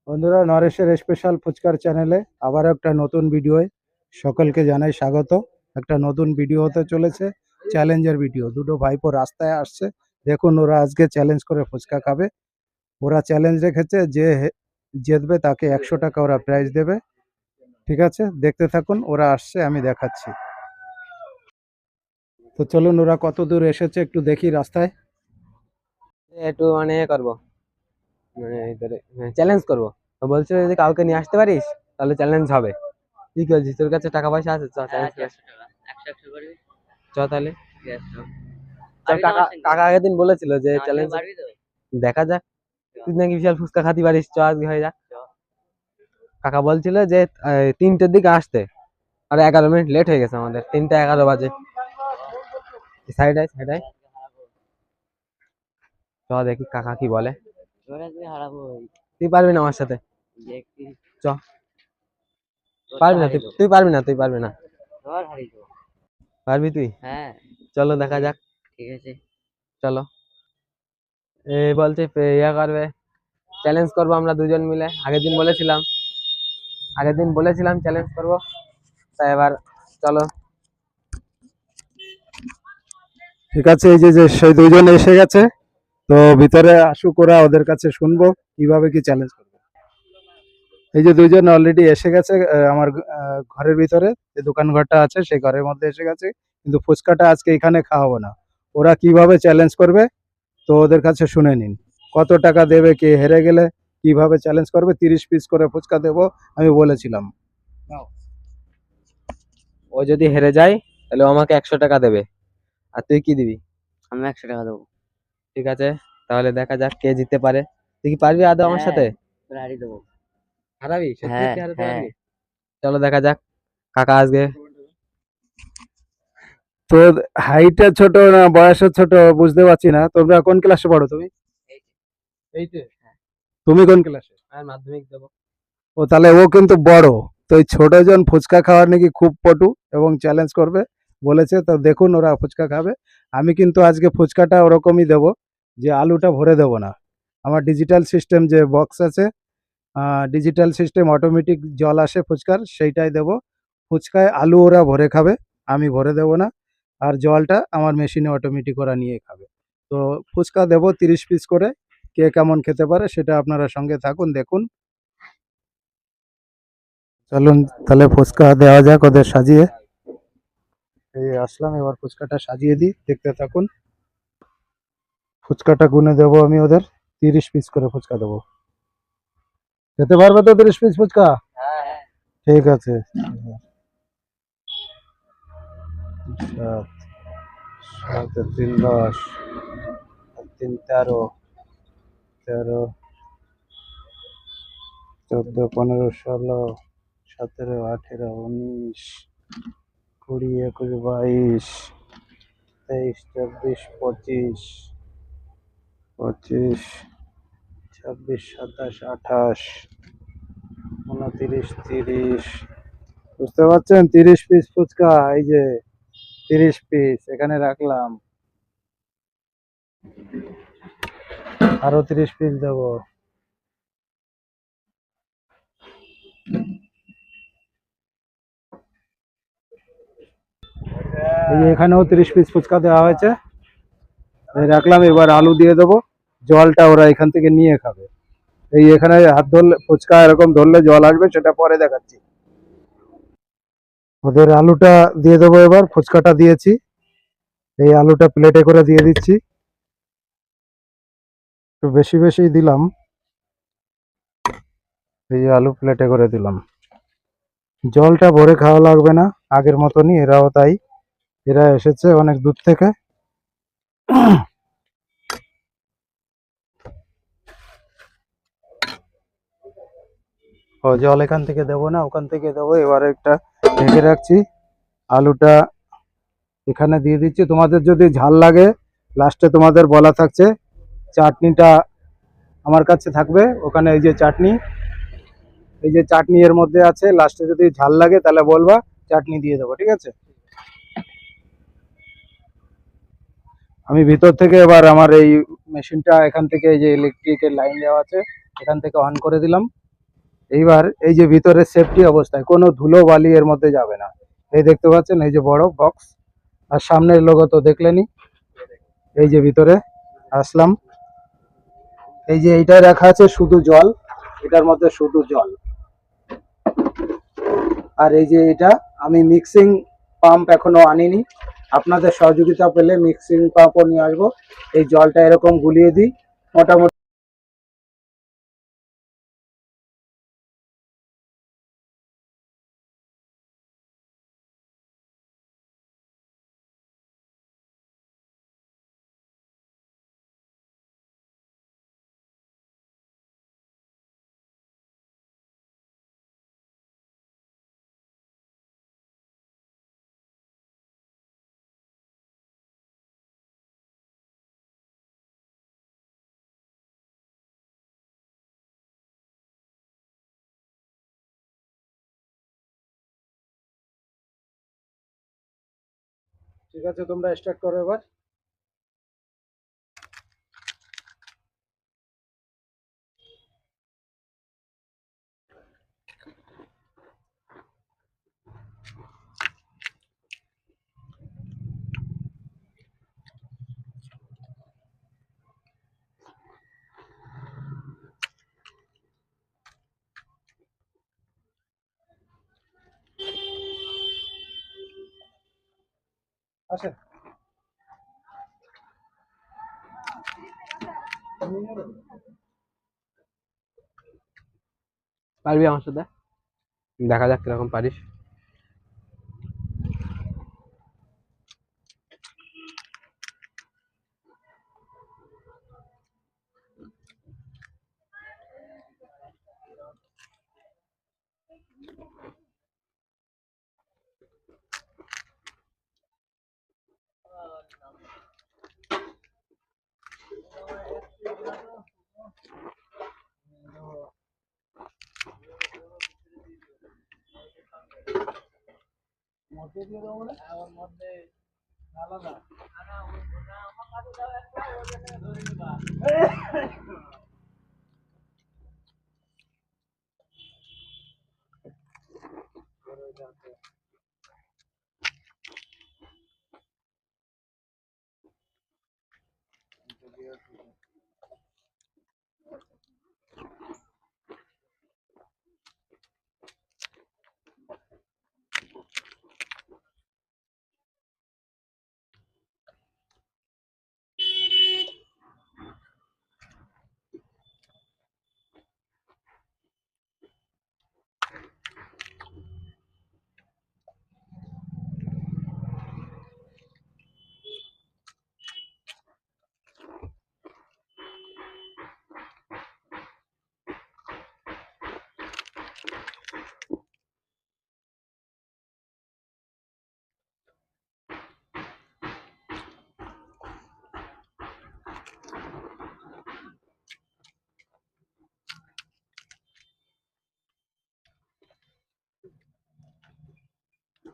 বন্ধুরা, নরেশের স্পেশাল ফুচকার চ্যানেলে আবার একটা নতুন ভিডিওয় সকলকে জানাই স্বাগত। একটা নতুন ভিডিও হতে চলেছে, চ্যালেঞ্জের ভিডিও। দুটো ভাইপো রাস্তায় আসছে, দেখুন ওরা আজকে চ্যালেঞ্জ করে ফুচকা খাবে। ওরা চ্যালেঞ্জ রেখেছে যে জিতবে তাকে 100 টাকা ওরা প্রাইজ দেবে। ঠিক আছে, দেখতে থাকুন, ওরা আসছে, আমি দেখাচ্ছি। তো চলুন, ওরা কত দূর এসেছে একটু দেখি রাস্তায়। একটু মানে করবো, মানে চ্যালেঞ্জ করবো। তো বলছে যদি কাউকে নিয়ে আসতে পারিস তাহলে চ্যালেঞ্জ হবে। কি করছিস, তোর কাছে টাকা পয়সা আছে? চ চ্যালেঞ্জ চ তাহলে। চল, কাকা কাকা আগের দিন বলেছিল যে চ্যালেঞ্জ দেখা যাক। তুই নাকি বিশাল ফুচকা খাতে পারিস, চ আজকে হয়ে যাক। কাকা বলছিল যে 3টের দিকে আসতে, আর 11 মিনিট লেট হয়ে গেছে, আমাদের 3টা 11 বাজে। সাইড আয়, সাইড আয়, চ দেখি কাকা কি বলে। তুই পারবি না আমার সাথে? চ, পারবি না, তুই পারবি না, তুই পারবি না। পারবি তুই? হ্যাঁ, চলো দেখা যাক। ঠিক আছে, চলো। বলছে ইয়া করবে, চ্যালেঞ্জ করবো আমরা দুজন মিলে। আগের দিন বলেছিলাম চ্যালেঞ্জ করবো, তাই এবার চলো। ঠিক আছে, এই যে যে সেই দুইজন এসে গেছে, তো ভিতরে আসুক, ওরা ওদের কাছে শুনবো কিভাবে কি চ্যালেঞ্জ করবে। এই যে দুইজন অলরেডি এসে গেছে আমার ঘরের ভিতরে, যে দোকান ঘরটা আছে সেই ঘরের মধ্যে এসে গেছে, কিন্তু ফুচকাটা আজকে এখানে খাওয়াবো না। ওরা কিভাবে চ্যালেঞ্জ করবে তো ওদের কাছে শুনে নিন। কত টাকা দেবে, কে হেরে গেলে কিভাবে চ্যালেঞ্জ করবে। 30 পিস করে ফুচকা দেবো আমি বলেছিলাম। ও যদি হেরে যায় তাহলে ও আমাকে 100 টাকা দেবে। আর তুই কি দিবি? আমি 100 টাকা দেবো। ঠিক আছে, তাহলে দেখা যাক কে জিততে পারে। তুই কি পারবি আদৌ আমার সাথে? হারিয়ে দেবো। হারাবি? সত্যি সত্যি হারাতে পারবি? চলো দেখা যাক। কাকা আজকে তো হাইটে ছোট না বয়সে ছোট বুঝতে পারছি না। তোমরা কোন ক্লাসে পড়ো? তুমি এইটে? তুমি কোন ক্লাসে? আর মাধ্যমিক দেবো। ও, তাহলে ও কিন্তু বড়। তো এই ছোট জন ফুচকা খাওয়ার নাকি খুব পটু এবং চ্যালেঞ্জ করবে বলেছে। তো দেখুন ওরা ফুচকা খাবে। আমি কিন্তু আজকে ফুচকাটা ওরকমই দেবো, যে আলুটা ভরে দেবো না। আমার ডিজিটাল সিস্টেম যে বক্স আছে, ডিজিটাল সিস্টেম অটোমেটিক জল আসে ফুচকার, সেইটাই দেবো। ফুচকায় আলু ওরা ভরে খাবে, আমি ভরে দেবো না। আর জলটা আমার মেশিনে অটোমেটিক ওরা নিয়ে খাবে। তো ফুচকা দেবো 30 পিস করে। কে কেমন খেতে পারে সেটা আপনারা সঙ্গে থাকুন, দেখুন। চলুন তাহলে ফুচকা দেওয়া যাক ওদের সাজিয়ে। এই আসলাম, এবার ফুচকাটা সাজিয়ে দিই, দেখতে থাকুন। ফুচকাটা গুনে দেবো আমি ওদের। 30 পিস করে ফুচকা দেবো। খেতে পারবে তো 30 পিস ফুচকা? ঠিক আছে। সাত, সাত আর 3 10, আর 3 13, 13, 14, 15, 16, 17, 18, 19, 20, 21, 22, 23, 24, 25, 25, 26, 27, 28, 29, 30। বুঝতে পারছেন? 30 পিস ফুচকা, এই যে 30 পিস এখানে রাখলাম। আরো 30 পিস দেবো। এই যে এখানেও 30 পিস ফুচকা দেওয়া হয়েছে, এই রাখলাম। এবার আলু দিয়ে দেবো, জলটা ওরা এখান থেকে নিয়ে খাবে। এই এখানে হাত ধরলে ফুচকা এরকম ধরলে জল আসবে, সেটা পরে দেখাচ্ছি। ওদের আলুটা দিয়ে দেবো, এবার ফুচকাটা দিয়েছি, এই আলুটা প্লেটে করে দিয়ে দিচ্ছি। একটু বেশি বেশি দিলাম। এই যে আলু প্লেটে করে দিলাম। জলটা ভরে খাওয়া লাগবে না, আগের মতনই। এরাও তাই, এরা এসেছে অনেক দূর থেকে। ও, জল এখান থেকে দেবো না, ওখান থেকে দেবো। এবার একটা ঢেকে রাখছি, আলুটা এখানে দিয়ে দিচ্ছি। তোমাদের যদি ঝাল লাগে, লাস্টে তোমাদের বলা থাকছে, চাটনিটা আমার কাছে থাকবে ওখানে। এই যে চাটনি, এই যে চাটনি এর মধ্যে আছে, লাস্টে যদি ঝাল লাগে তাহলে বলবা, চাটনি দিয়ে দেবো। ঠিক আছে, আমি ভিতর থেকে এবার আমার এই মেশিনটা এখান থেকে, এই যে ইলেকট্রিকের লাইন দেওয়া আছে, এখান থেকে অন করে দিলাম। এইবার এই যে ভিতরে সেফটি অবস্থায় কোনো ধুলো বালি এর মধ্যে যাবে না। এই দেখতে পাচ্ছেন এই যে বড় বক্স, আর সামনের লোগো তো দেখলেনই। এই যে ভিতরে আসলাম, এই যে এইটায় রাখা আছে শুধু জল, এটার মধ্যে শুধু জল। আর এই যে এটা আমি মিক্সিং পাম্প এখনো আনিনি, আপনাদের সহযোগিতা পেলে মিক্সিং পাম্পও নিয়ে আসবো। এই জলটা এরকম গুলিয়ে দিই মোটামুটি। ঠিক আছে, তোমরা স্টার্ট করো এবার। আসেন। পারবি আমার সাথে? দেখা যাক কিরকম পারিস।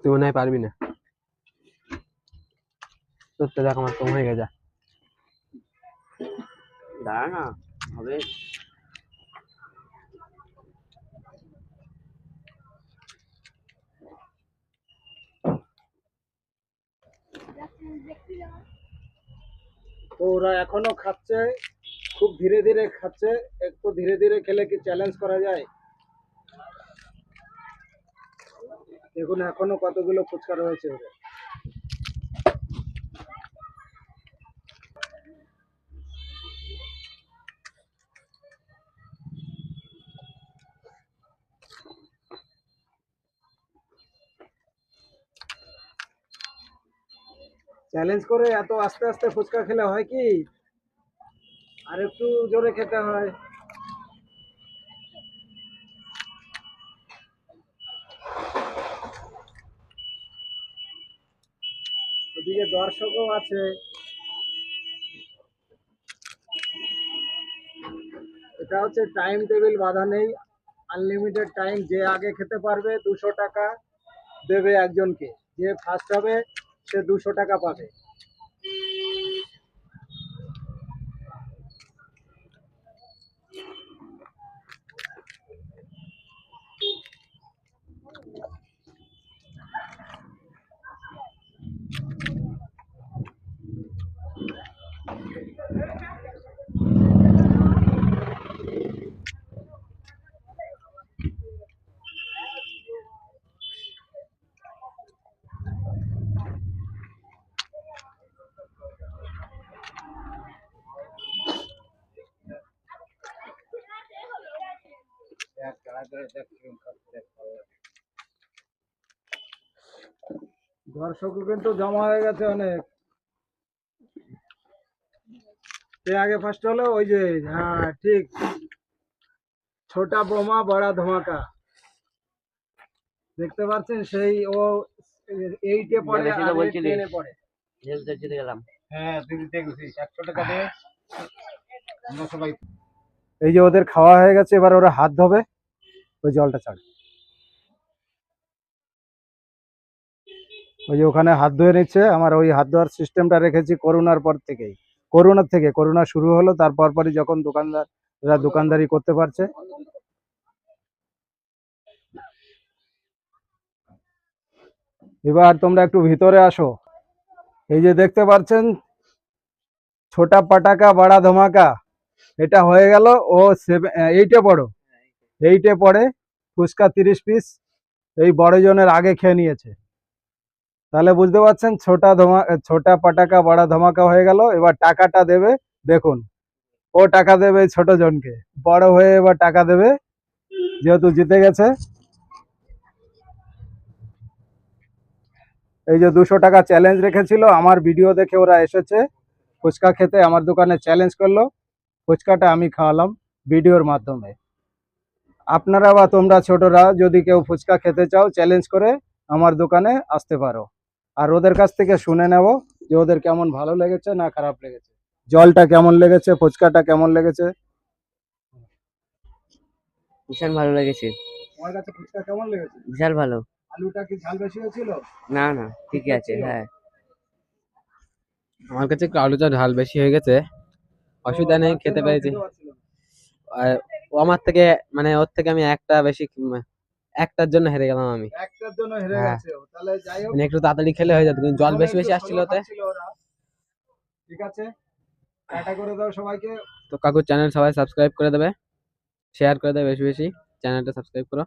তুই মনে হয় পারবি না, তোর তো দেখ আমার কম হয়ে গেছে। দাঁড়া না, হবে। তো ওরা এখনো খাচ্ছে, খুব ধীরে ধীরে খাচ্ছে। একটু ধীরে ধীরে খেলে কি চ্যালেঞ্জ করা যায়? দেখুন এখনো কতগুলো ফুচকা রয়েছে ওদের। চ্যালেঞ্জ করে এত আস্তে আস্তে ফুচকা খেলে হয় কি, আর একটু জোরে খেতে হয়। ওদিকে দর্শকও আছে। এটা হচ্ছে টাইম টেবিল বাঁধা নেই, আনলিমিটেড টাইম। যে আগে খেতে পারবে 200 টাকা দেবে একজনকে, যে ফার্স্ট হবে সে 200 টাকা পাবে। দর্শক কিন্তু জমা হয়ে গেছে অনেক। কে আগে ফার্স্ট হলো? ওই যে, হ্যাঁ ঠিক, ছোটা বোমা বড়া ধমাকা। দেখতে পাচ্ছেন সেই ও 8-এ পড়ে আর 10-এ পড়ে। জিতে গেলাম। হ্যাঁ তুই জিতে গেছিস, 100 টাকা দে। আমরা সবাই এই যে ওদের খাওয়া হয়ে গেছে, এবার ওরা হাত ধোবে। ওই জলটা ছাড়। ওই যে ওখানে হাত ধুয়ে নিচ্ছে। আমার ওই হাত ধোয়ার সিস্টেমটা রেখেছি করোনার পর থেকেই। করোনা শুরু হলো তারপর পরই যখন দোকানদাররা দোকানদারি করতে পারছে। এবার তোমরা একটু ভিতরে আসো। এই যে দেখতে পাচ্ছেন ছোটা পাটাকা বড়া ধমাকা, এটা হয়ে গেল। ও 8-এ পড়ো, 8-এ পড়ে। ফুচকা 30 পিস এই বড় জনের আগে খেয়ে নিয়েছে। তাহলে বুঝতে পারছেন ছোটা পাটাকা বড়া ধমাকা হয়ে গেল। এবার টাকাটা দেবে, দেখুন ও টাকা দেবে এই ছোট জনকে। বড় হয়ে এবার টাকা দেবে, যেহেতু জিতে গেছে। এই যে 200 টাকা চ্যালেঞ্জ রেখেছিল, আমার ভিডিও দেখে ওরা এসেছে ফুচকা খেতে, আমার দোকানে চ্যালেঞ্জ করলো। ফুচকাটা আমি খাওয়ালাম ভিডিওর মাধ্যমে। আপনারা বা তোমরা ছোটরা যদি কেউ ফুচকা খেতে চাও, চ্যালেঞ্জ করে আমার দোকানে আসতে পারো। আর ওদের কাছ থেকে শুনে নেব যে ওদের কেমন ভালো লেগেছে না খারাপ লেগেছে, জলটা কেমন লেগেছে, ফুচকাটা কেমন লেগেছে। ভীষণ ভালো লেগেছে। তোমার কাছে ফুচকা কেমন লেগেছে? বিশাল ভালো। আলুটা কি ঝাল বেশি হয়েছিল? না না, ঠিকই আছে। ছিল? হ্যাঁ, আমার কাছে একটু আলুটা ঝাল বেশি হয়ে গেছে। অসুবিধা নেই, তার খেতে জন্য ও পেরেছি। খেতে পারছিল না। আর ও আমার থেকে, মানে ওর থেকে আমি একটা বেশি, একটার জন্য হেরে গেলাম আমি। একটার জন্য হেরে হ্যাঁ, গেছে ও। তাহলে যাই হোক, মানে একটু তাড়াতাড়ি খেলে হয়ে যেত, কিন্তু জল তাহলে বেশি একটু বেশি আসছিল স্লো ওতে। খাচ্ছিল ওরা। ঠিক আছে, টাটা করে দাও সবাইকে। তো কাকুর চ্যানেল সবাই সাবস্ক্রাইব করে দেবে, শেয়ার করে দেবে বেশি বেশি। চ্যানেলটা সাবস্ক্রাইব করো।